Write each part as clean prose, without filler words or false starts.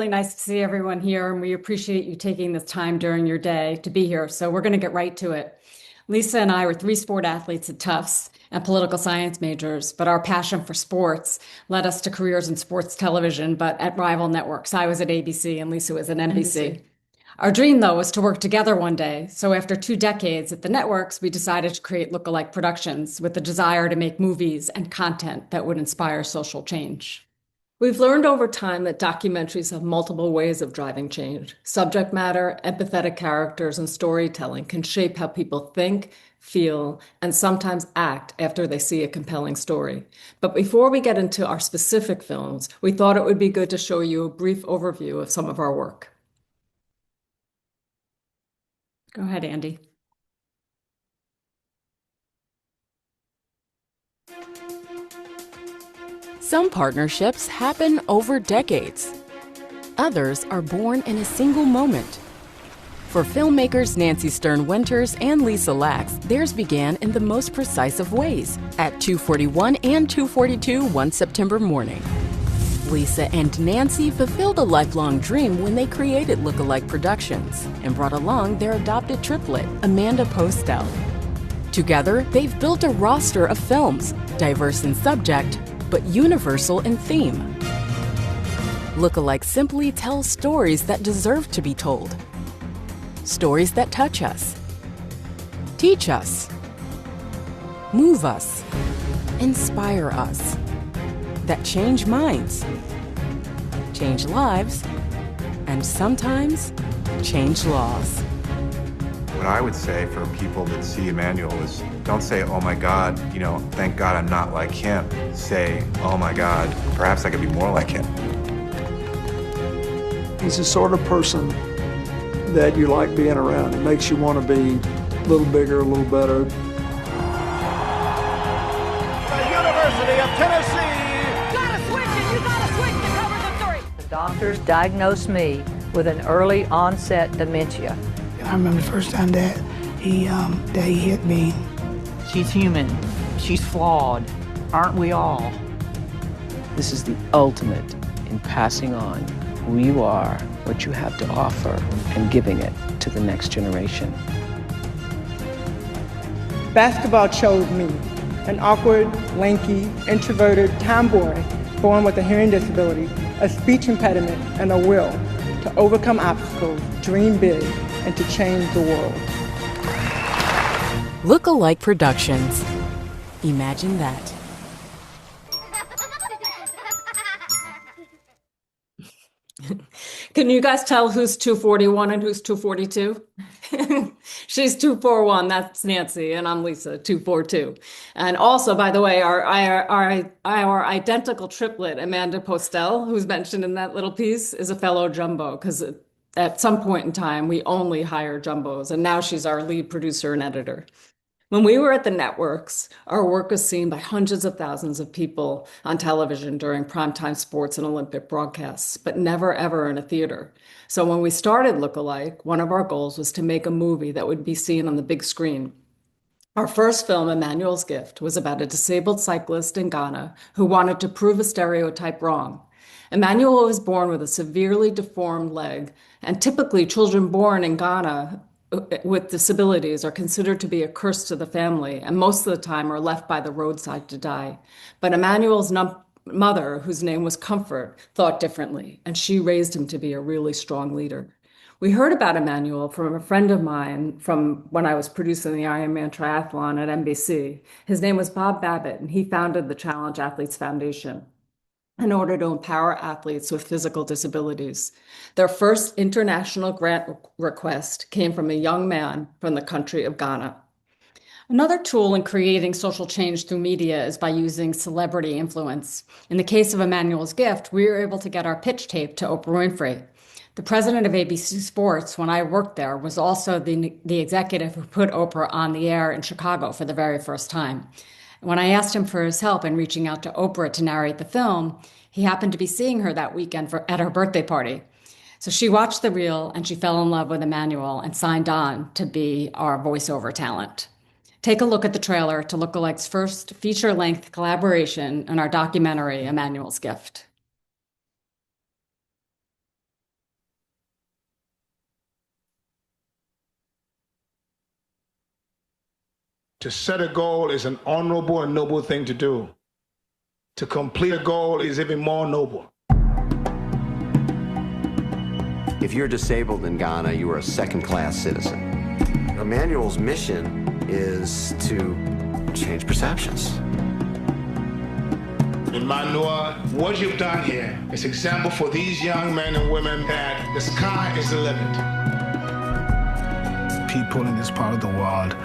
really nice to see everyone here, and we appreciate you taking this time during your day to be here. So we're going to get right to it. Lisa and I were three sport athletes at Tufts and political science majors, but our passion for sports led us to careers in sports television, but at rival networks. I was at ABC and Lisa was at NBC. Our dream, though, was to work together one day. So after 2 decades at the networks, we decided to create Lookalike Productions with the desire to make movies and content that would inspire social change. We've learned over time that documentaries have multiple ways of driving change. Subject matter, empathetic characters, and storytelling can shape how people think, feel, and sometimes act after they see a compelling story. But before we get into our specific films, we thought it would be good to show you a brief overview of some of our work. Go ahead, Andy. Some partnerships happen over decades. Others are born in a single moment. For filmmakers Nancy Stern-Winters and Lisa Lax, theirs began in the most precise of ways, at 2:41 and 2:42 one September morning. Lisa and Nancy fulfilled a lifelong dream when they created Lookalike Productions and brought along their adopted triplet, Amanda Postel. Together, they've built a roster of films, diverse in subject, but universal in theme. Lookalike simply tells stories that deserve to be told. Stories that touch us, teach us, move us, inspire us, that change minds, change lives, and sometimes change laws. What I would say for people that see Emmanuel is don't say, oh my God, thank God I'm not like him. Say, oh my God, perhaps I could be more like him. He's the sort of person that you like being around. It makes you want to be a little bigger, a little better. The University of Tennessee! Gotta switch it! You gotta switch to cover the three! The doctors diagnosed me with an early onset dementia. I remember the first time that he hit me. She's human. She's flawed. Aren't we all? This is the ultimate in passing on who you are, what you have to offer, and giving it to the next generation. Basketball chose me, an awkward, lanky, introverted tomboy born with a hearing disability, a speech impediment, and a will to overcome obstacles, dream big, and to change the world. Lookalike Productions. Imagine that. Can you guys tell who's 241 and who's 242? She's 241, that's Nancy, and I'm Lisa, 242. And also, by the way, our identical triplet, Amanda Postel, who's mentioned in that little piece, is a fellow jumbo, because at some point in time, we only hire jumbos, and now she's our lead producer and editor. When we were at the networks, our work was seen by hundreds of thousands of people on television during primetime sports and Olympic broadcasts, but never ever in a theater. So when we started Lookalike, one of our goals was to make a movie that would be seen on the big screen. Our first film, Emmanuel's Gift, was about a disabled cyclist in Ghana who wanted to prove a stereotype wrong. Emmanuel was born with a severely deformed leg, and typically children born in Ghana with disabilities are considered to be a curse to the family, and most of the time are left by the roadside to die. But Emmanuel's mother, whose name was Comfort, thought differently, and she raised him to be a really strong leader. We heard about Emmanuel from a friend of mine from when I was producing the Ironman Triathlon at NBC. His name was Bob Babbitt, and he founded the Challenge Athletes Foundation in order to empower athletes with physical disabilities. Their first international grant request came from a young man from the country of Ghana. Another tool in creating social change through media is by using celebrity influence. In the case of Emmanuel's Gift, we were able to get our pitch tape to Oprah Winfrey. The president of ABC Sports, when I worked there, was also the executive who put Oprah on the air in Chicago for the very first time. When I asked him for his help in reaching out to Oprah to narrate the film, he happened to be seeing her that weekend at her birthday party. So she watched the reel and she fell in love with Emmanuel and signed on to be our voiceover talent. Take a look at the trailer to Lookalike's first feature-length collaboration in our documentary, Emmanuel's Gift. To set a goal is an honorable and noble thing to do. To complete a goal is even more noble. If you're disabled in Ghana, you are a second-class citizen. Emmanuel's mission is to change perceptions. Emmanuel, what you've done here is an example for these young men and women that the sky is the limit. People in this part of the world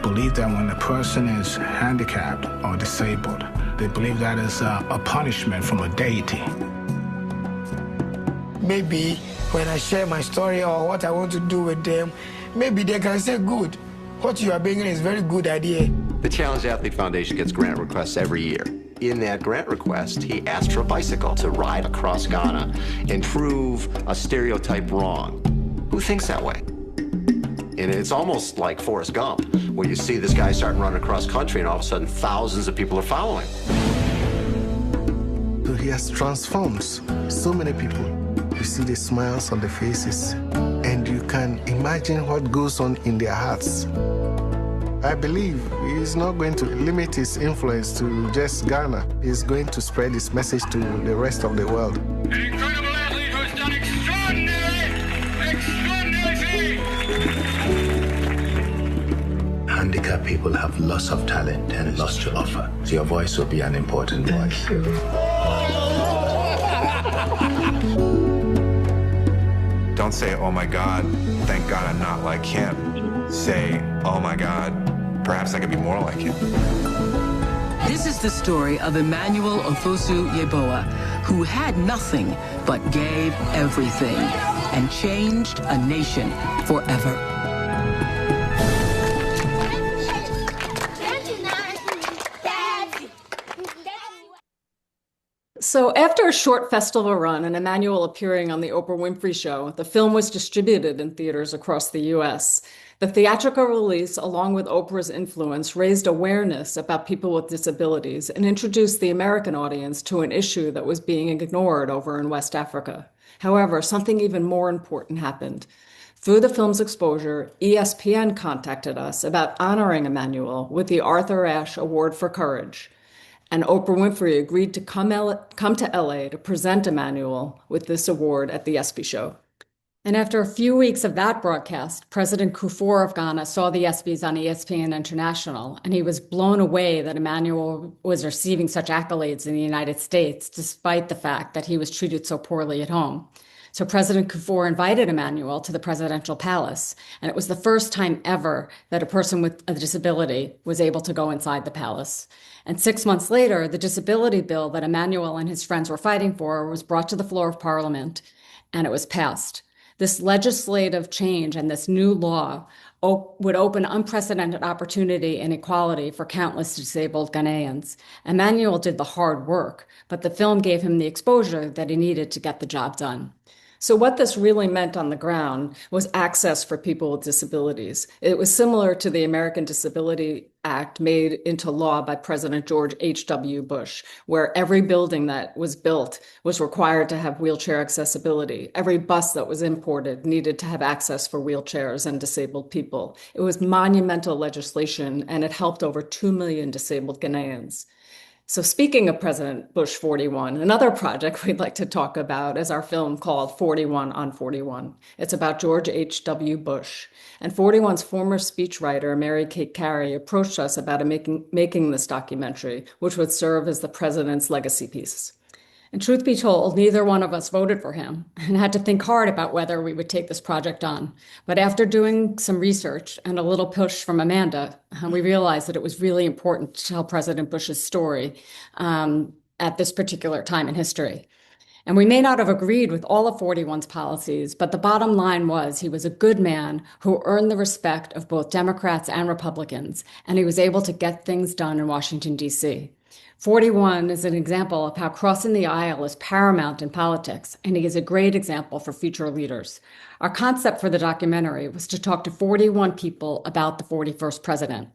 believe that when a person is handicapped or disabled, they believe that is a punishment from a deity. Maybe when I share my story or what I want to do with them, maybe they can say, good, what you are bringing is a very good idea. The Challenge Athlete Foundation gets grant requests every year. In that grant request, he asked for a bicycle to ride across Ghana and prove a stereotype wrong. Who thinks that way? And it's almost like Forrest Gump, where you see this guy starting running across country and all of a sudden thousands of people are following. So he has transformed so many people. You see the smiles on the faces, and you can imagine what goes on in their hearts. I believe he's not going to limit his influence to just Ghana. He's going to spread his message to the rest of the world. An incredible athlete who has done extraordinary things! Handicapped people have lots of talent and lots to offer. So your voice will be an important voice. Don't say, oh my God, thank God I'm not like him. Say, oh my God, perhaps I could be more like him. This is the story of Emmanuel Ofosu Yeboah, who had nothing but gave everything and changed a nation forever. So after a short festival run and Emmanuel appearing on the Oprah Winfrey Show, the film was distributed in theaters across the U.S. The theatrical release, along with Oprah's influence, raised awareness about people with disabilities and introduced the American audience to an issue that was being ignored over in West Africa. However, something even more important happened. Through the film's exposure, ESPN contacted us about honoring Emmanuel with the Arthur Ashe Award for Courage. And Oprah Winfrey agreed to come to LA to present Emmanuel with this award at the ESPY show. And after a few weeks of that broadcast, President Kufuor of Ghana saw the ESPYs on ESPN International, and he was blown away that Emmanuel was receiving such accolades in the United States, despite the fact that he was treated so poorly at home. So President Kufuor invited Emmanuel to the presidential palace, and it was the first time ever that a person with a disability was able to go inside the palace. And 6 months later, the disability bill that Emmanuel and his friends were fighting for was brought to the floor of Parliament, and it was passed. This legislative change and this new law would open unprecedented opportunity and equality for countless disabled Ghanaians. Emmanuel did the hard work, but the film gave him the exposure that he needed to get the job done. So what this really meant on the ground was access for people with disabilities. It was similar to the American Disability Act made into law by President George H.W. Bush, where every building that was built was required to have wheelchair accessibility. Every bus that was imported needed to have access for wheelchairs and disabled people. It was monumental legislation, and it helped over 2 million disabled Ghanaians. So speaking of President Bush 41, another project we'd like to talk about is our film called 41 on 41. It's about George H.W. Bush. And 41's former speechwriter, Mary Kate Carey, approached us about making this documentary, which would serve as the president's legacy piece. And truth be told, neither one of us voted for him and had to think hard about whether we would take this project on. But after doing some research and a little push from Amanda, we realized that it was really important to tell President Bush's story at this particular time in history. And we may not have agreed with all of 41's policies, but the bottom line was he was a good man who earned the respect of both Democrats and Republicans, and he was able to get things done in Washington, D.C. 41 is an example of how crossing the aisle is paramount in politics, and he is a great example for future leaders. Our concept for the documentary was to talk to 41 people about the 41st president.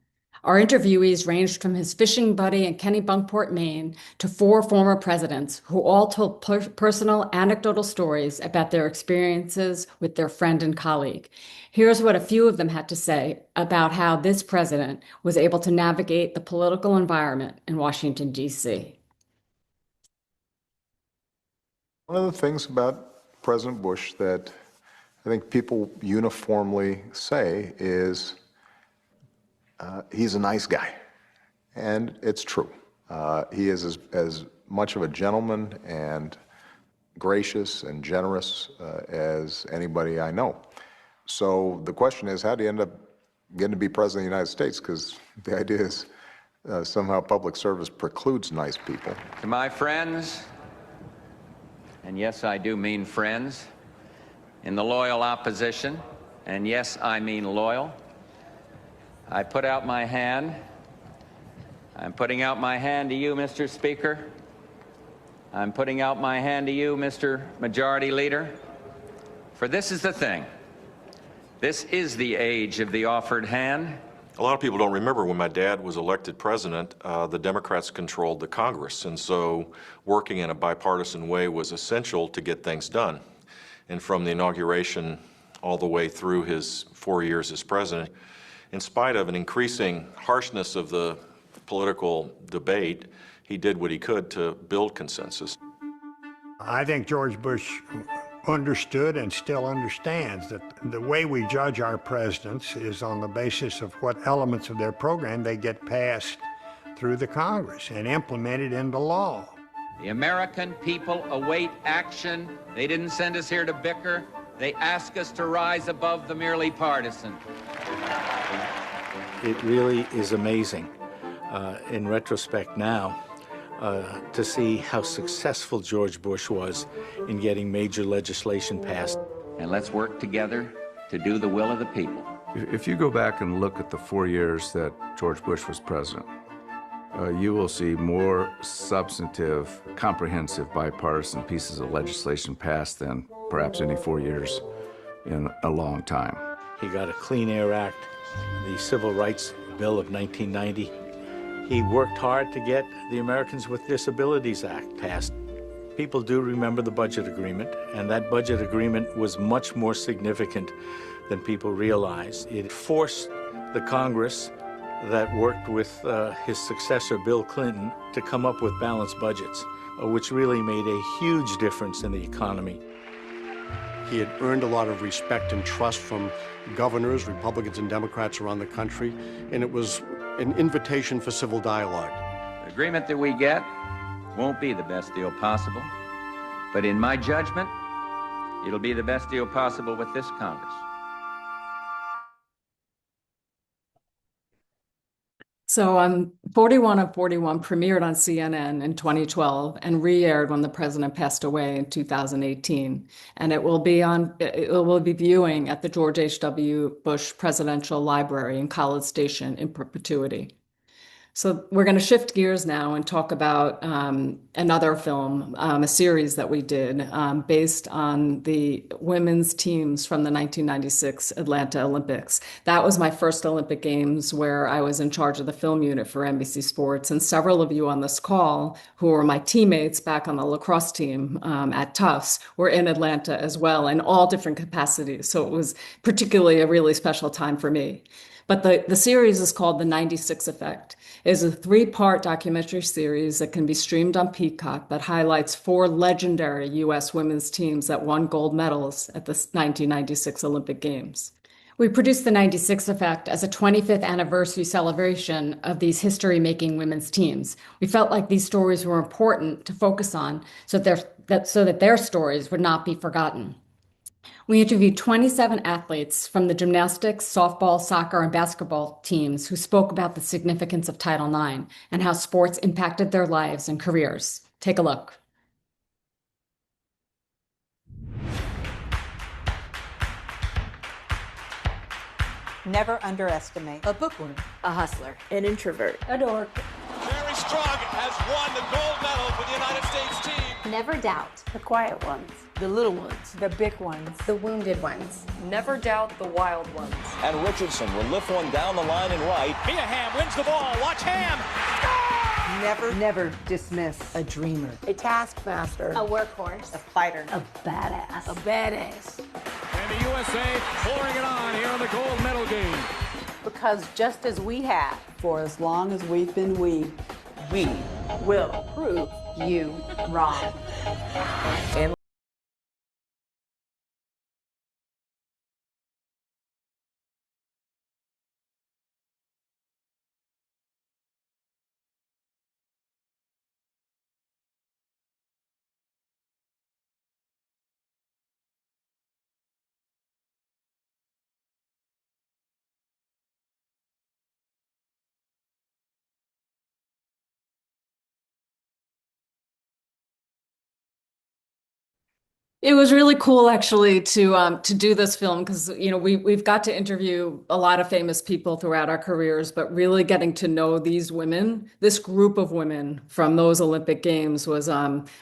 Our interviewees ranged from his fishing buddy in Kennebunkport, Maine, to 4 former presidents who all told personal anecdotal stories about their experiences with their friend and colleague. Here's what a few of them had to say about how this president was able to navigate the political environment in Washington, D.C. One of the things about President Bush that I think people uniformly say is he's a nice guy, and it's true. He is as much of a gentleman and gracious and generous as anybody I know. So the question is, how do you end up getting to be president of the United States? Because the idea is somehow public service precludes nice people. To my friends, and yes, I do mean friends, in the loyal opposition, and yes, I mean loyal, I put out my hand. I'm putting out my hand to you, Mr. Speaker. I'm putting out my hand to you, Mr. Majority Leader. For this is the thing. This is the age of the offered hand. A lot of people don't remember when my dad was elected president, the Democrats controlled the Congress, and so working in a bipartisan way was essential to get things done. And from the inauguration all the way through his 4 years as president, in spite of an increasing harshness of the political debate, he did what he could to build consensus. I think George Bush understood and still understands that the way we judge our presidents is on the basis of what elements of their program they get passed through the Congress and implemented into law. The American people await action. They didn't send us here to bicker. They ask us to rise above the merely partisan. It really is amazing, in retrospect now, to see how successful George Bush was in getting major legislation passed. And let's work together to do the will of the people. If you go back and look at the 4 years that George Bush was president, you will see more substantive, comprehensive, bipartisan pieces of legislation passed than perhaps any 4 years in a long time. He got a Clean Air Act, the Civil Rights Bill of 1990. He worked hard to get the Americans with Disabilities Act passed. People do remember the budget agreement, and that budget agreement was much more significant than people realize. It forced the Congress that worked with his successor, Bill Clinton, to come up with balanced budgets, which really made a huge difference in the economy. He had earned a lot of respect and trust from governors, Republicans and Democrats around the country, and it was an invitation for civil dialogue. The agreement that we get won't be the best deal possible, but in my judgment, it'll be the best deal possible with this Congress. So 41 of 41 premiered on CNN in 2012 and re-aired when the president passed away in 2018. And it will be viewing at the George H.W. Bush Presidential Library in College Station in perpetuity. So we're going to shift gears now and talk about another film, a series that we did based on the women's teams from the 1996 Atlanta Olympics. That was my first Olympic Games where I was in charge of the film unit for NBC Sports. And several of you on this call who were my teammates back on the lacrosse team at Tufts were in Atlanta as well in all different capacities. So it was particularly a really special time for me. But the series is called The 96 Effect. It is a 3-part documentary series that can be streamed on Peacock that highlights 4 legendary U.S. women's teams that won gold medals at the 1996 Olympic Games. We produced The 96 Effect as a 25th anniversary celebration of these history-making women's teams. We felt like these stories were important to focus on so that their stories would not be forgotten. We interviewed 27 athletes from the gymnastics, softball, soccer, and basketball teams who spoke about the significance of Title IX and how sports impacted their lives and careers. Take a look. Never underestimate a bookworm, a hustler, an introvert, a dork. Jerry Armstrong has won the gold medal for the United States team. Never doubt the quiet ones, the little ones, the big ones, the wounded ones. Never doubt the wild ones. And Richardson will lift one down the line and right. Mia Hamm wins the ball. Watch Hamm. Never dismiss a dreamer, A taskmaster, a workhorse, a fighter, a badass, a badass. And the USA pouring it on here in the gold medal game. Because just as we have, for as long as we've been we will prove you wrong. And It was really cool actually to do this film because we've got to interview a lot of famous people throughout our careers, but really getting to know these women, this group of women from those Olympic Games was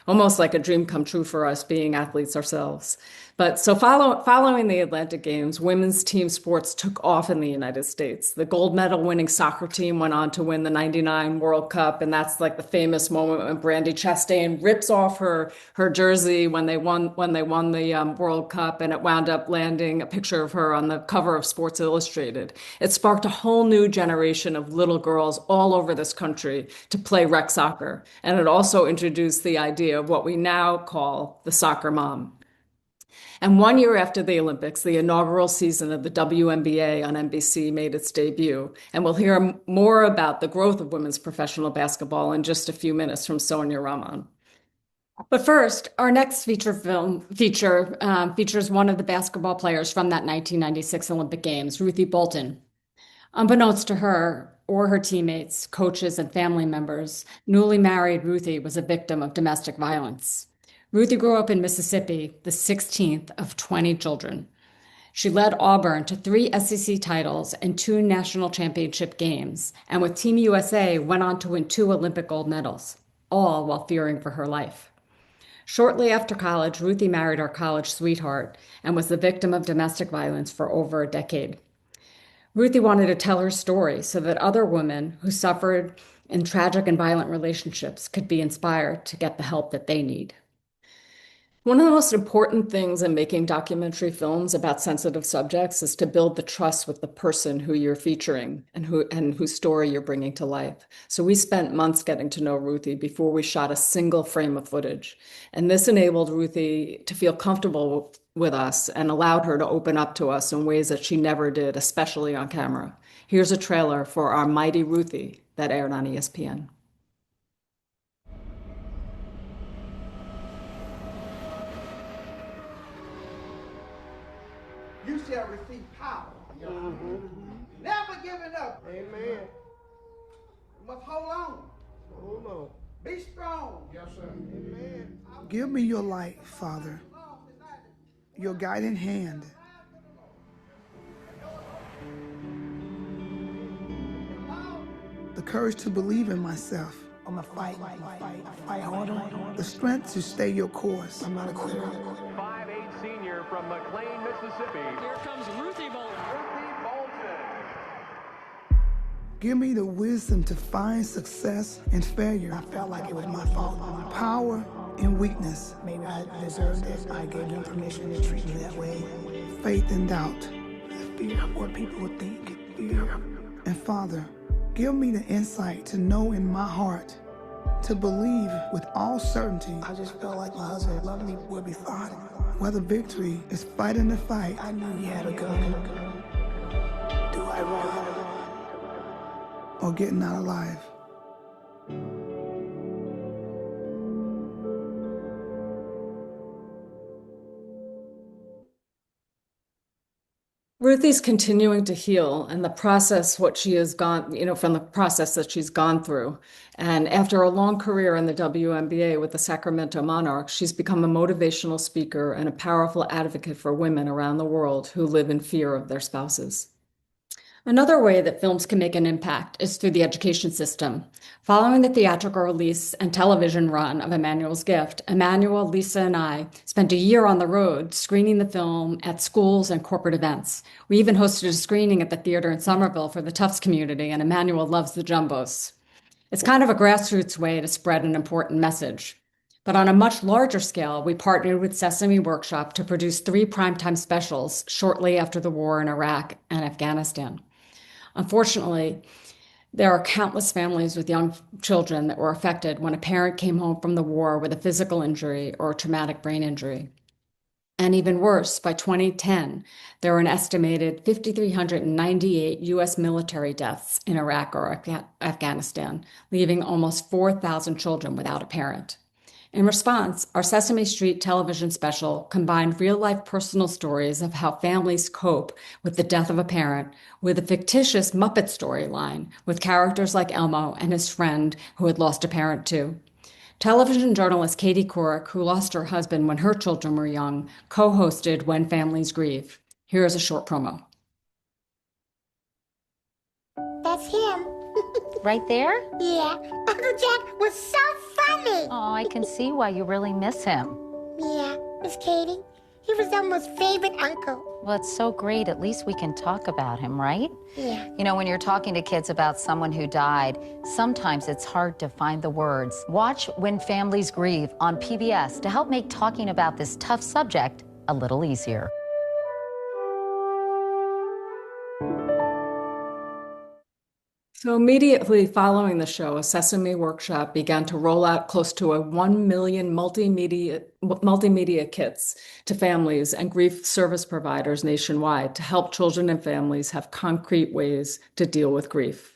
almost like a dream come true for us being athletes ourselves. But so following the Atlantic Games, women's team sports took off in the United States. The gold medal winning soccer team went on to win the '99 World Cup, and that's like the famous moment when Brandi Chastain rips off her jersey when they won the World Cup, and it wound up landing a picture of her on the cover of Sports Illustrated. It sparked a whole new generation of little girls all over this country to play rec soccer, and it also introduced the idea of what we now call the soccer mom. And 1 year after the Olympics, the inaugural season of the WNBA on NBC made its debut. And we'll hear more about the growth of women's professional basketball in just a few minutes from Sonia Rahman. But first, our next features one of the basketball players from that 1996 Olympic Games, Ruthie Bolton. Unbeknownst to her or her teammates, coaches, and family members, newly married Ruthie was a victim of domestic violence. Ruthie grew up in Mississippi, the 16th of 20 children. She led Auburn to 3 SEC titles and 2 national championship games, and with Team USA went on to win 2 Olympic gold medals, all while fearing for her life. Shortly after college, Ruthie married her college sweetheart and was the victim of domestic violence for over a decade. Ruthie wanted to tell her story so that other women who suffered in tragic and violent relationships could be inspired to get the help that they need. One of the most important things in making documentary films about sensitive subjects is to build the trust with the person who you're featuring and whose story you're bringing to life. So we spent months getting to know Ruthie before we shot a single frame of footage. And this enabled Ruthie to feel comfortable with us and allowed her to open up to us in ways that she never did, especially on camera. Here's a trailer for our Mighty Ruthie that aired on ESPN. You shall receive power. Never giving up. Amen. You must hold on. Hold on. Be strong. Yes, sir. Amen. Give me your light, Father, your guiding hand. The courage to believe in myself. I'm gonna fight harder. The strength to stay your course. I'm not a quitter. 5'8" senior from McLean, Mississippi. Here comes Ruthie Bolton. Ruthie Bolton. Give me the wisdom to find success and failure. I felt like it was my fault. Power and weakness. Maybe I deserved it. I gave them permission to treat me that way. Faith and doubt. The fear of what people would think. Fear. And Father, give me the insight to know in my heart, to believe with all certainty. I just felt like my husband loved me would be fine. Whether victory is fighting the fight. I knew he had a gun. Do I run? Or getting out alive. Ruthie's continuing to heal and the process, what she has gone, from the process that she's gone through. And after a long career in the WNBA with the Sacramento Monarchs, she's become a motivational speaker and a powerful advocate for women around the world who live in fear of their spouses. Another way that films can make an impact is through the education system. Following the theatrical release and television run of Emmanuel's Gift, Emmanuel, Lisa, and I spent a year on the road screening the film at schools and corporate events. We even hosted a screening at the theater in Somerville for the Tufts community, and Emmanuel loves the Jumbos. It's kind of a grassroots way to spread an important message. But on a much larger scale, we partnered with Sesame Workshop to produce 3 primetime specials shortly after the war in Iraq and Afghanistan. Unfortunately, there are countless families with young children that were affected when a parent came home from the war with a physical injury or a traumatic brain injury. And even worse, by 2010, there were an estimated 5,398 U.S. military deaths in Iraq or Afghanistan, leaving almost 4,000 children without a parent. In response, our Sesame Street television special combined real-life personal stories of how families cope with the death of a parent with a fictitious Muppet storyline with characters like Elmo and his friend who had lost a parent too. Television journalist Katie Couric, who lost her husband when her children were young, co-hosted When Families Grieve. Here is a short promo. That's him. Right there? Yeah. Uncle Jack was so funny. Oh, I can see why you really miss him. Yeah, Miss Katie. He was Elmo's favorite uncle. Well, it's so great. At least we can talk about him, right? Yeah. You know, when you're talking to kids about someone who died, sometimes it's hard to find the words. Watch When Families Grieve on PBS to help make talking about this tough subject a little easier. So immediately following the show, a Sesame Workshop began to roll out close to 1 million multimedia kits to families and grief service providers nationwide to help children and families have concrete ways to deal with grief.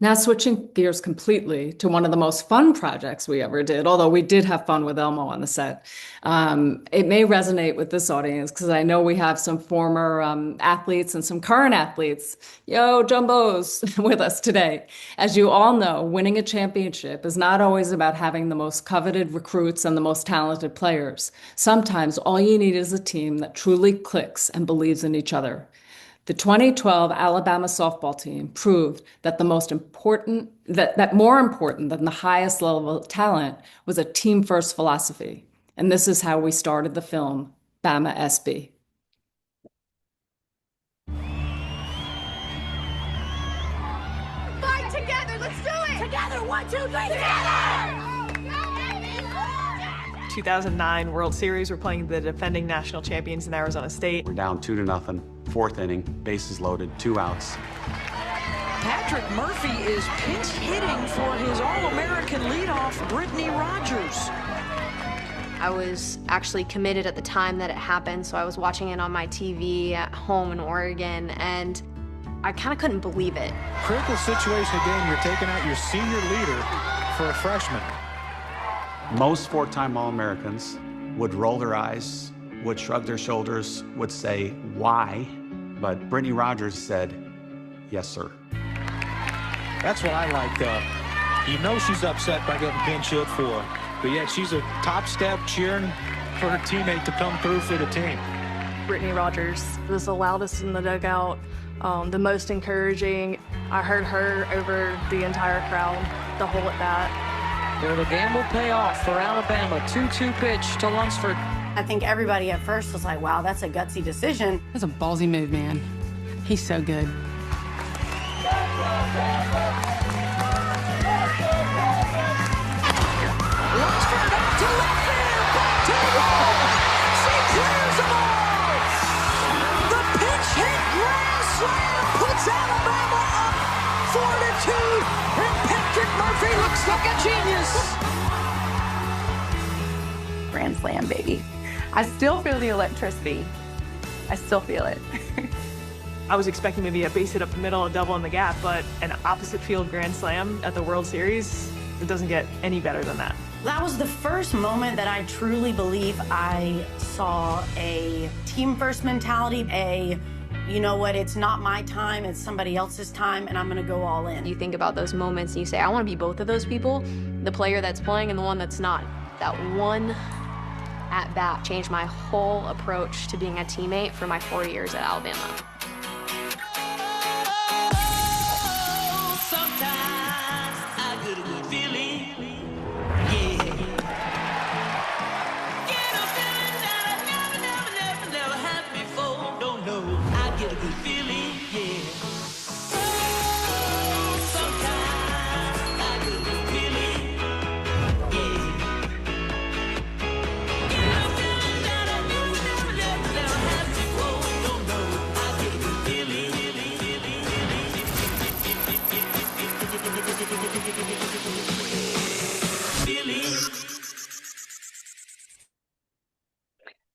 Now switching gears completely to one of the most fun projects we ever did, although we did have fun with Elmo on the set. It may resonate with this audience because I know we have some former athletes and some current athletes, Jumbos, with us today. As you all know, winning a championship is not always about having the most coveted recruits and the most talented players. Sometimes all you need is a team that truly clicks and believes in each other. The 2012 Alabama softball team proved that more important than the highest level of talent was a team-first philosophy. And this is how we started the film, Bama SB. Fight together, let's do it! Together, 1, 2, 3, together! 2009 World Series, we're playing the defending national champions in Arizona State. We're down 2-0, 4th inning, bases loaded, 2 outs. Patrick Murphy is pinch hitting for his All-American leadoff, Brittany Rogers. I was actually committed at the time that it happened, so I was watching it on my TV at home in Oregon, and I kind of couldn't believe it. Critical situation again, you're taking out your senior leader for a freshman. Most 4-time All-Americans would roll their eyes, would shrug their shoulders, would say, why? But Brittany Rogers said, yes, sir. That's what I like. You know she's upset by getting pinch hit for, but yet she's a top step cheering for her teammate to come through for the team. Brittany Rogers was the loudest in the dugout, the most encouraging. I heard her over the entire crowd, the whole at bat. The game will pay off for Alabama. 2-2 pitch to Lunsford. I think everybody at first was like, wow, that's a gutsy decision. That's a ballsy move, man. He's so good. Lunsford up to left field, back to the wall. She clears them all. The pinch hit grand slam puts Alabama up 4-2, and Patrick Murphy looks like a genius. Grand slam, baby. I still feel the electricity. I still feel it. I was expecting maybe a base hit up the middle, a double in the gap, but an opposite field grand slam at the World Series, it doesn't get any better than that. That was the first moment that I truly believe I saw a team-first mentality, you know what, it's not my time, it's somebody else's time, and I'm gonna go all in. You think about those moments and you say, I want to be both of those people, the player that's playing and the one that's not. That one at-bat changed my whole approach to being a teammate for my 4 years at Alabama.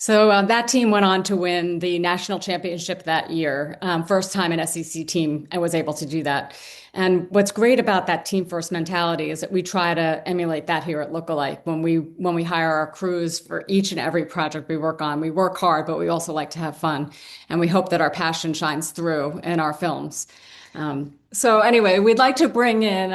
So that team went on to win the national championship that year. First time an SEC team was able to do that. And what's great about that team first mentality is that we try to emulate that here at Lookalike. When we hire our crews for each and every project we work on, we work hard, but we also like to have fun. And we hope that our passion shines through in our films. So anyway, we'd like to bring in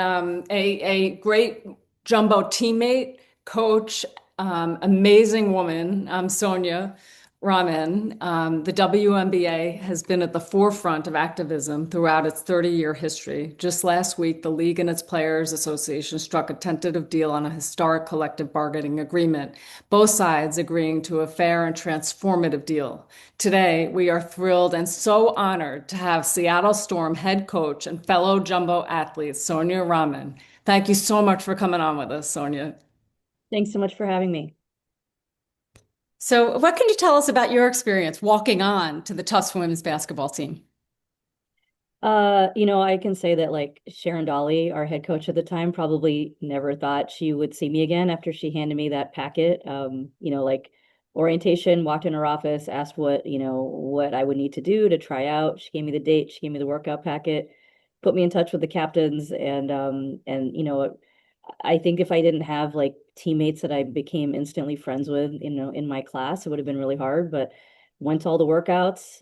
a great jumbo teammate, coach, amazing woman, Sonia Raman. The WNBA has been at the forefront of activism throughout its 30-year history. Just last week, the league and its players association struck a tentative deal on a historic collective bargaining agreement, both sides agreeing to a fair and transformative deal. Today, we are thrilled and so honored to have Seattle Storm head coach and fellow jumbo athlete, Sonia Raman. Thank you so much for coming on with us, Sonia. Thanks so much for having me. So, what can you tell us about your experience walking on to the Tufts women's basketball team? I can say that like Sharon Dolly, our head coach at the time, probably never thought she would see me again after she handed me that packet. Like orientation, walked in her office, asked what I would need to do to try out. She gave me the date, she gave me the workout packet, put me in touch with the captains, and I think if I didn't have like teammates that I became instantly friends with, in my class, it would have been really hard. But went to all the workouts,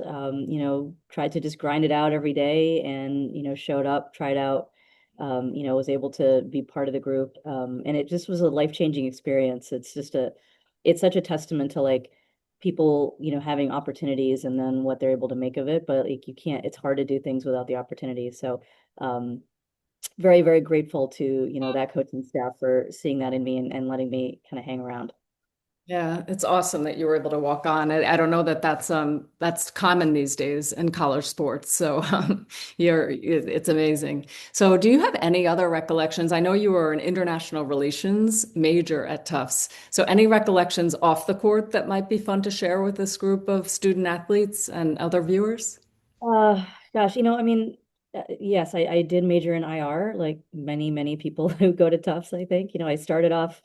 tried to just grind it out every day and, showed up, tried out, was able to be part of the group. And it just was a life-changing experience. It's such a testament to like people, having opportunities and then what they're able to make of it. But like it's hard to do things without the opportunity. So, very, very grateful to, that coaching staff for seeing that in me and letting me kind of hang around. Yeah, it's awesome that you were able to walk on. I don't know that that's common these days in college sports. So it's amazing. So do you have any other recollections? I know you were an international relations major at Tufts. So any recollections off the court that might be fun to share with this group of student athletes and other viewers? Gosh, yes, I did major in IR, like many, many people who go to Tufts, I think. I started off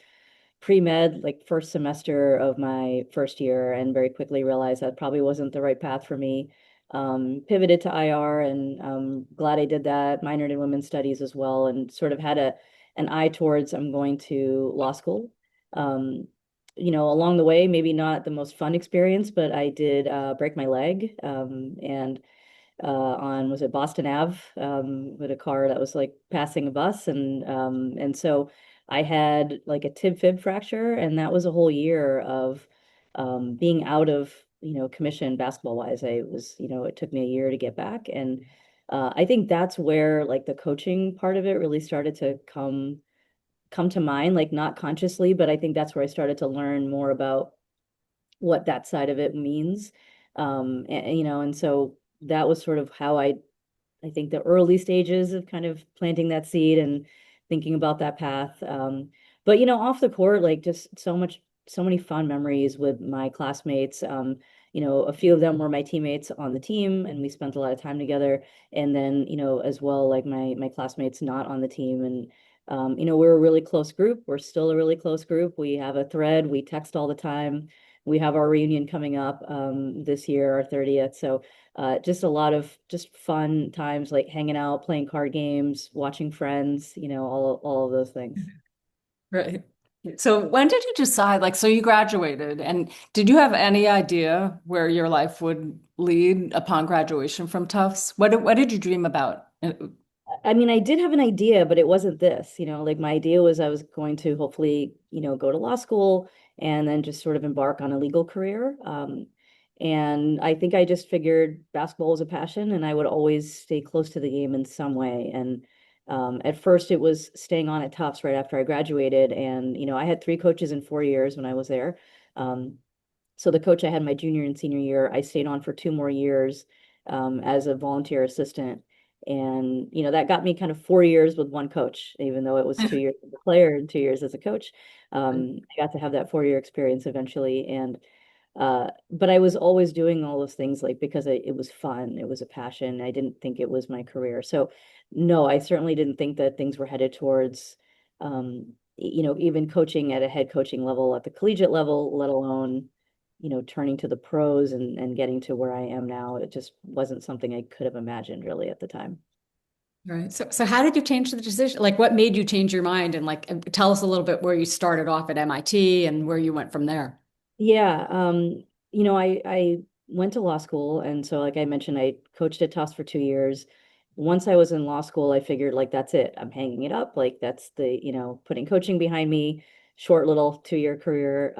pre-med, like first semester of my first year, and very quickly realized that probably wasn't the right path for me. Pivoted to IR, and glad I did that. Minored in women's studies as well, and sort of had an eye towards I'm going to law school. Along the way, maybe not the most fun experience, but I did break my leg, and was it Boston Ave, with a car that was like passing a bus, and so I had like a tib fib fracture, and that was a whole year of being out of commission basketball wise. It took me a year to get back, and I think that's where like the coaching part of it really started to come to mind, like not consciously, but I think that's where I started to learn more about what that side of it means, and so that was sort of how I think the early stages of kind of planting that seed and thinking about that path. But off the court, like just so many fun memories with my classmates. A few of them were my teammates on the team, and we spent a lot of time together. And then, as well, like my classmates not on the team. And we're a really close group. We're still a really close group. We have a thread. We text all the time. We have our reunion coming up this year, our 30th. So just a lot of just fun times, like hanging out, playing card games, watching Friends, all of those things. Right. So when did you decide, like, so you graduated, and did you have any idea where your life would lead upon graduation from Tufts? What did you dream about? I mean, I did have an idea, but it wasn't this, like my idea was I was going to hopefully, go to law school and then just sort of embark on a legal career. And I think I just figured basketball was a passion and I would always stay close to the game in some way. And at first it was staying on at Tufts right after I graduated. And, I had 3 coaches in 4 years when I was there. So the coach I had my junior and senior year, I stayed on for 2 more years as a volunteer assistant. And, that got me kind of 4 years with one coach, even though it was 2 years as a player and 2 years as a coach. I got to have that 4-year experience eventually. And but I was always doing all those things like because it was fun. It was a passion. I didn't think it was my career. So no, I certainly didn't think that things were headed towards, even coaching at a head coaching level at the collegiate level, let alone, turning to the pros and getting to where I am now, it just wasn't something I could have imagined really at the time. Right. So how did you change the decision? Like, what made you change your mind? And like, tell us a little bit where you started off at MIT and where you went from there. Yeah, I went to law school, and so like I mentioned, I coached at Tufts for 2 years. Once I was in law school, I figured like that's it. I'm hanging it up. Like that's putting coaching behind me. Short little 2-year career.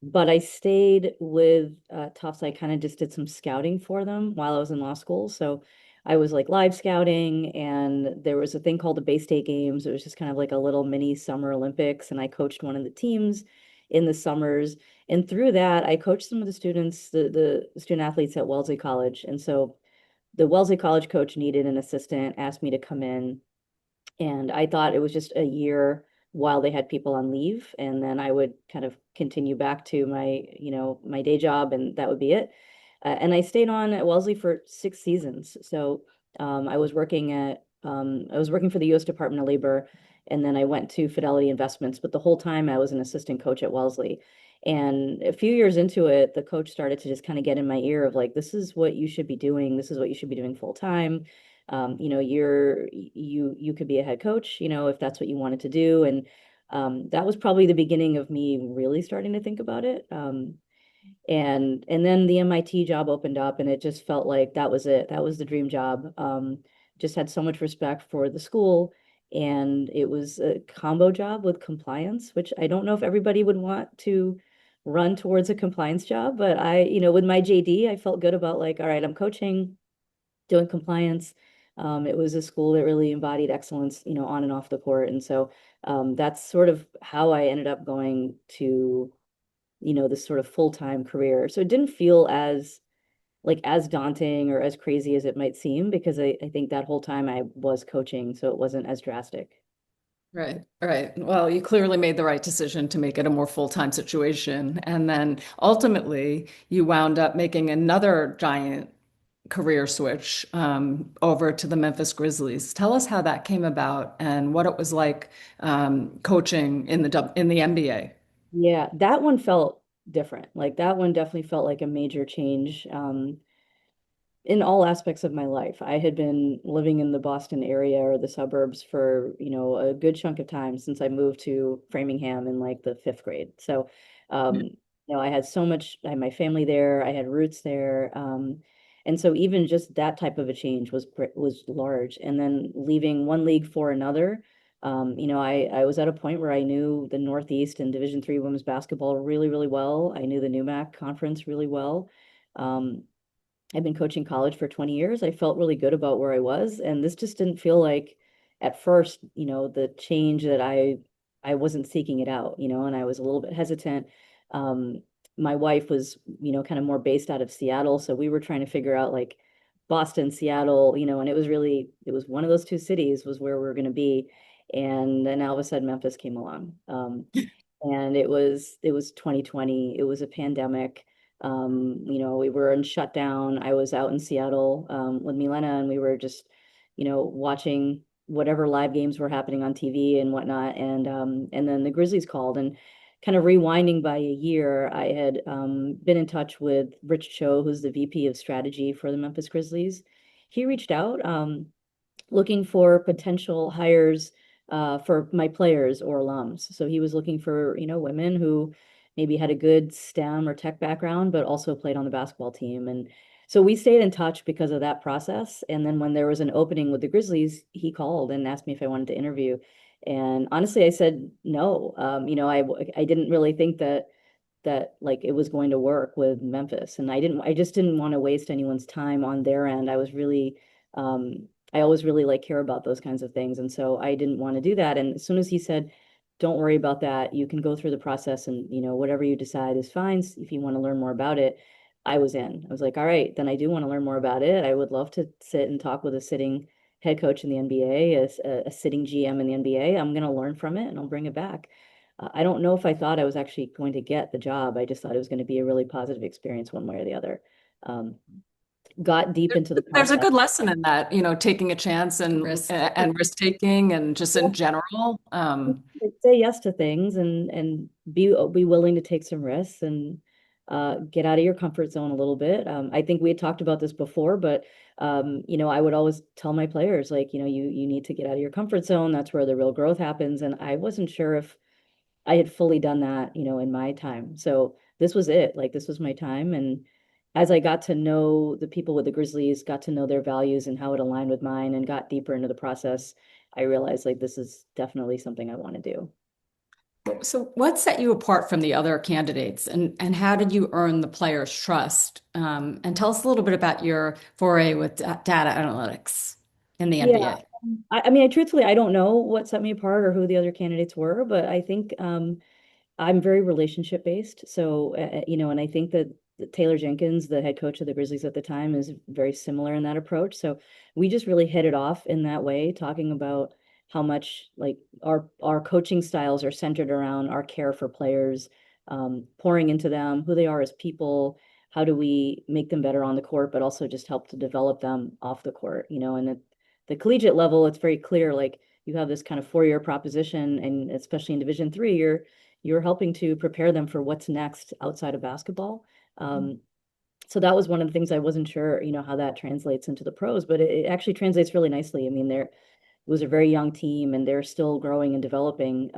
But I stayed with Tufts. I kind of just did some scouting for them while I was in law school. So I was like live scouting, and there was a thing called the Bay State Games. It was just kind of like a little mini Summer Olympics, and I coached one of the teams in the summers. And through that, I coached some of the students, the student athletes at Wellesley College. And so the Wellesley College coach needed an assistant, asked me to come in, and I thought it was just a year while they had people on leave, and then I would kind of continue back to my day job, and that would be it. And I stayed on at Wellesley for 6 seasons. So I was working for the U.S. Department of Labor, and then I went to Fidelity Investments. But the whole time I was an assistant coach at Wellesley. And a few years into it, the coach started to just kind of get in my ear of like, this is what you should be doing. This is what you should be doing full time. You could be a head coach, if that's what you wanted to do. And that was probably the beginning of me really starting to think about it. And then the MIT job opened up, and it just felt like that was it. That was the dream job. Just had so much respect for the school, and it was a combo job with compliance, which I don't know if everybody would want to run towards a compliance job, but with my JD, I felt good about like, all right, I'm coaching, doing compliance. It was a school that really embodied excellence, on and off the court. And so that's sort of how I ended up going to, this sort of full-time career. So it didn't feel as daunting or as crazy as it might seem, because I think that whole time I was coaching, so it wasn't as drastic. Right, right. Well, you clearly made the right decision to make it a more full-time situation. And then ultimately, you wound up making another giant career switch over to the Memphis Grizzlies. Tell us how that came about and what it was like coaching in the NBA. Yeah, that one felt different. Like that one definitely felt like a major change. In all aspects of my life. I had been living in the Boston area or the suburbs for, a good chunk of time since I moved to Framingham in like the 5th grade. So, I had I had my family there, I had roots there. And so even just that type of a change was large. And then leaving one league for another, I was at a point where I knew the Northeast and Division III women's basketball really, really well. I knew the NEWMAC conference really well. I've been coaching college for 20 years. I felt really good about where I was, and this just didn't feel like at first, the change that I wasn't seeking it out, and I was a little bit hesitant. My wife was, kind of more based out of Seattle, so we were trying to figure out like Boston, Seattle, and it was one of those two cities was where we were going to be, and then all of a sudden Memphis came along. And it was 2020. It was a pandemic. We were in shutdown. I was out in Seattle with Milena, and we were just, watching whatever live games were happening on TV and whatnot. And then the Grizzlies called, and kind of rewinding by a year, I had been in touch with Rich Cho, who's the VP of strategy for the Memphis Grizzlies. He reached out looking for potential hires for my players or alums. So he was looking for, women who maybe had a good STEM or tech background, but also played on the basketball team. And so we stayed in touch because of that process. And then when there was an opening with the Grizzlies, he called and asked me if I wanted to interview. And honestly, I said no. I didn't really think that like it was going to work with Memphis. And I just didn't want to waste anyone's time on their end. I always really like care about those kinds of things. And so I didn't want to do that. And as soon as he said, don't worry about that, you can go through the process, and, whatever you decide is fine. If you want to learn more about it, I was in. I was like, all right, then I do want to learn more about it. I would love to sit and talk with a sitting head coach in the NBA, a sitting GM in the NBA. I'm going to learn from it and I'll bring it back. I don't know if I thought I was actually going to get the job. I just thought it was going to be a really positive experience one way or the other. Got deep into the process. There's a good lesson in that, taking a chance and risk taking, and just in general. Say yes to things and be willing to take some risks. And get out of your comfort zone a little bit. I think we had talked about this before, but I would always tell my players, like, you need to get out of your comfort zone. That's where the real growth happens. And I wasn't sure if I had fully done that, in my time. So this was it. Like, this was my time. And as I got to know the people with the Grizzlies, got to know their values and how it aligned with mine, and got deeper into the process, I realized, like, this is definitely something I want to do. So, what set you apart from the other candidates, and how did you earn the players' trust? And tell us a little bit about your foray with data analytics in the Yeah. NBA. I mean, truthfully, I don't know what set me apart or who the other candidates were, but I think I'm very relationship based. So, and I think that Taylor Jenkins, the head coach of the Grizzlies at the time, is very similar in that approach. So we just really hit it off in that way, talking about how much, like, our coaching styles are centered around our care for players, pouring into them, who they are as people, how do we make them better on the court, but also just help to develop them off the court, and at the collegiate level, it's very clear, like, you have this kind of 4-year proposition, and especially in Division III, you're helping to prepare them for what's next outside of basketball. So that was one of the things I wasn't sure, how that translates into the pros, but it actually translates really nicely. I mean, it was a very young team, and they're still growing and developing.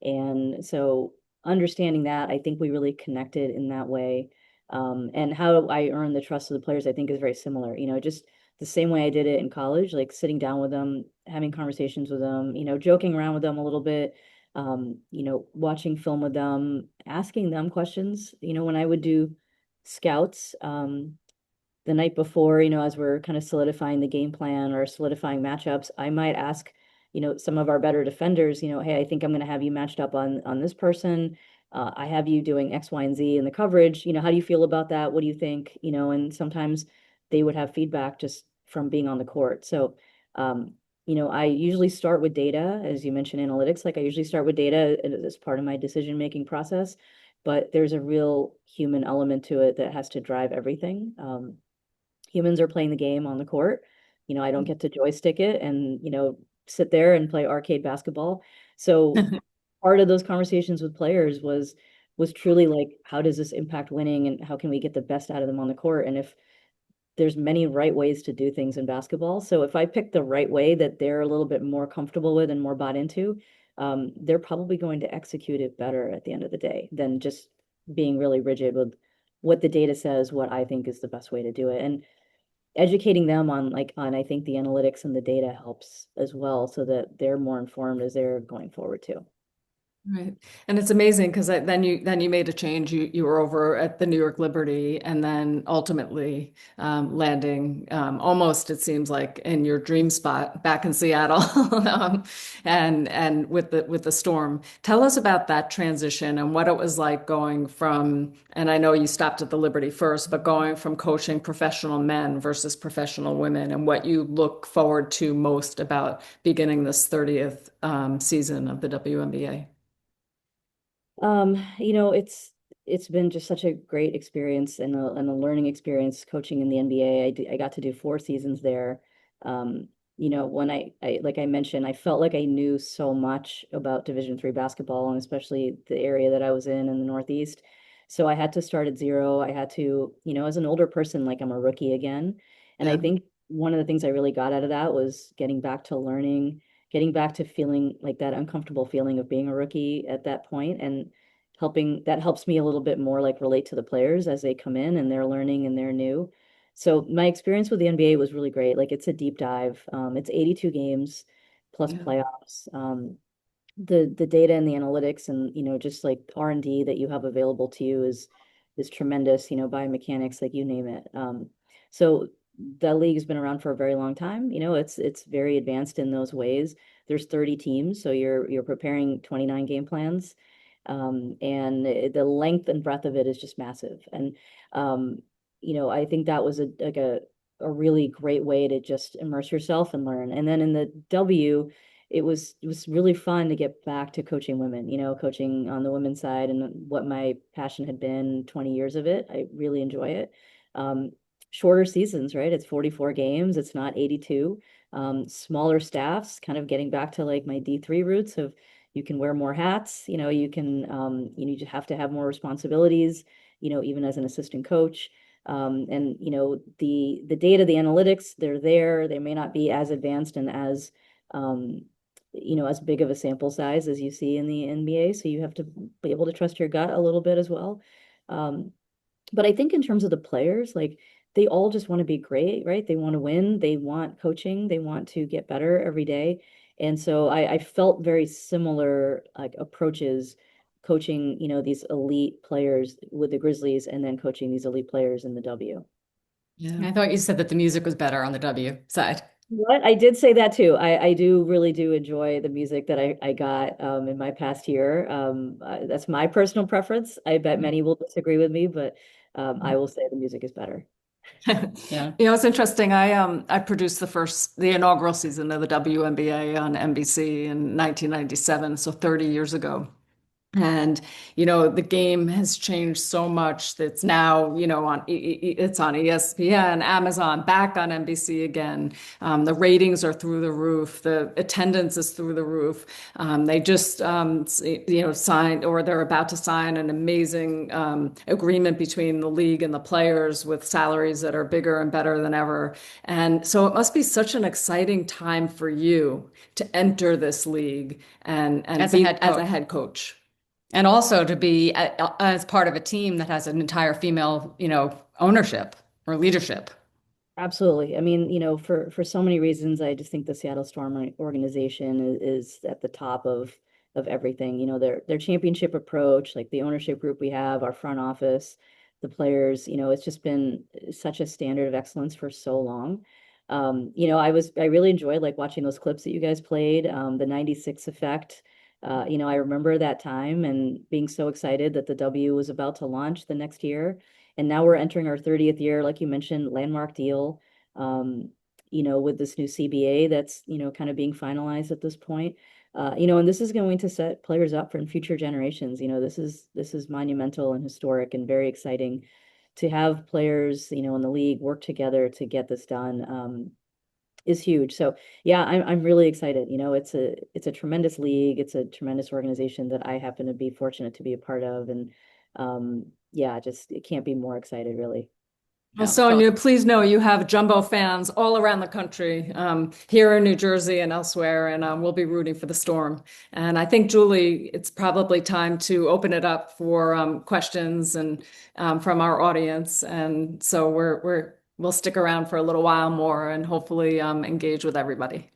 And so understanding that, I think we really connected in that way. And how I earned the trust of the players, I think, is very similar. Just the same way I did it in college, like sitting down with them, having conversations with them, joking around with them a little bit, watching film with them, asking them questions. When I would do scouts, the night before, as we're kind of solidifying the game plan or solidifying matchups, I might ask, some of our better defenders, hey, I think I'm going to have you matched up on this person. I have you doing X, Y, and Z in the coverage. How do you feel about that? What do you think? And sometimes they would have feedback just from being on the court. So, I usually start with data, as you mentioned, analytics. Like, I usually start with data as part of my decision-making process, but there's a real human element to it that has to drive everything. Humans are playing the game on the court. I don't get to joystick it and, sit there and play arcade basketball. So part of those conversations with players was truly like, how does this impact winning, and how can we get the best out of them on the court? And if there's many right ways to do things in basketball. So if I pick the right way that they're a little bit more comfortable with and more bought into, they're probably going to execute it better at the end of the day than just being really rigid with what the data says, what I think is the best way to do it. And educating them on I think the analytics and the data helps as well, so that they're more informed as they're going forward too. Right. And it's amazing because then you made a change. You were over at the New York Liberty, and then ultimately landing almost, it seems like, in your dream spot back in Seattle, and with the Storm. Tell us about that transition and what it was like going from, and I know you stopped at the Liberty first, but going from coaching professional men versus professional women, and what you look forward to most about beginning this 30th season of the WNBA. It's been just such a great experience and a learning experience coaching in the NBA. I got to do 4 seasons there. When I like I mentioned, I felt like I knew so much about Division III basketball, and especially the area that I was in the Northeast. So I had to start at zero. I had to, as an older person, like, I'm a rookie again. And I think one of the things I really got out of that was getting back to learning, getting back to feeling like that uncomfortable feeling of being a rookie at that point, and that helps me a little bit more, like, relate to the players as they come in and they're learning and they're new. So my experience with the NBA was really great. Like, it's a deep dive. It's 82 games plus playoffs. The data and the analytics and, just like R&D that you have available to you is tremendous, biomechanics, like, you name it. So the league's been around for a very long time. It's very advanced in those ways. There's 30 teams, so you're preparing 29 game plans. And the length and breadth of it is just massive. And I think that was a really great way to just immerse yourself and learn. And then in the W, it was really fun to get back to coaching women, coaching on the women's side, and what my passion had been, 20 years of it. I really enjoy it. Shorter seasons, right? It's 44 games. It's not 82. Smaller staffs, kind of getting back to, like, my D3 roots of, you can wear more hats, you just have to have more responsibilities. even as an assistant coach. And the data, the analytics, they're there. They may not be as advanced and as as big of a sample size as you see in the NBA. So you have to be able to trust your gut a little bit as well. But I think in terms of the players, like they all just want to be great, right? They want to win. They want coaching. They want to get better every day. And so I felt very similar like approaches coaching, these elite players with the Grizzlies and then coaching these elite players in the W. Yeah. I thought you said that the music was better on the W side. What? I did say that too. I really do enjoy the music that I got in my past year. That's my personal preference. I bet many will disagree with me, but I will say the music is better. Yeah. It's interesting. I produced the inaugural season of the WNBA on NBC in 1997, so 30 years ago. And, the game has changed so much that's now, it's on ESPN, Amazon, back on NBC again. The ratings are through the roof. The attendance is through the roof. They just, signed, or they're about to sign an amazing agreement between the league and the players with salaries that are bigger and better than ever. And so it must be such an exciting time for you to enter this league and as be a head coach. And also to be as part of a team that has an entire female, ownership or leadership. Absolutely. I mean, for so many reasons, I just think the Seattle Storm organization is at the top of everything. Their championship approach, like the ownership group we have, our front office, the players. It's just been such a standard of excellence for so long. I really enjoyed like watching those clips that you guys played, the '96 effect. I remember that time and being so excited that the W was about to launch the next year. And now we're entering our 30th year, like you mentioned, landmark deal, with this new CBA that's, kind of being finalized at this point. And this is going to set players up for future generations. This is monumental and historic and very exciting to have players, in the league work together to get this done. Is huge. So yeah, I'm really excited. It's a tremendous league. It's a tremendous organization that I happen to be fortunate to be a part of. And just it can't be more excited, really. Well, Sonia, please know you have jumbo fans all around the country, here in New Jersey and elsewhere, and we'll be rooting for the Storm. And I think, Julie, it's probably time to open it up for questions and from our audience. And so we'll stick around for a little while more and hopefully engage with everybody.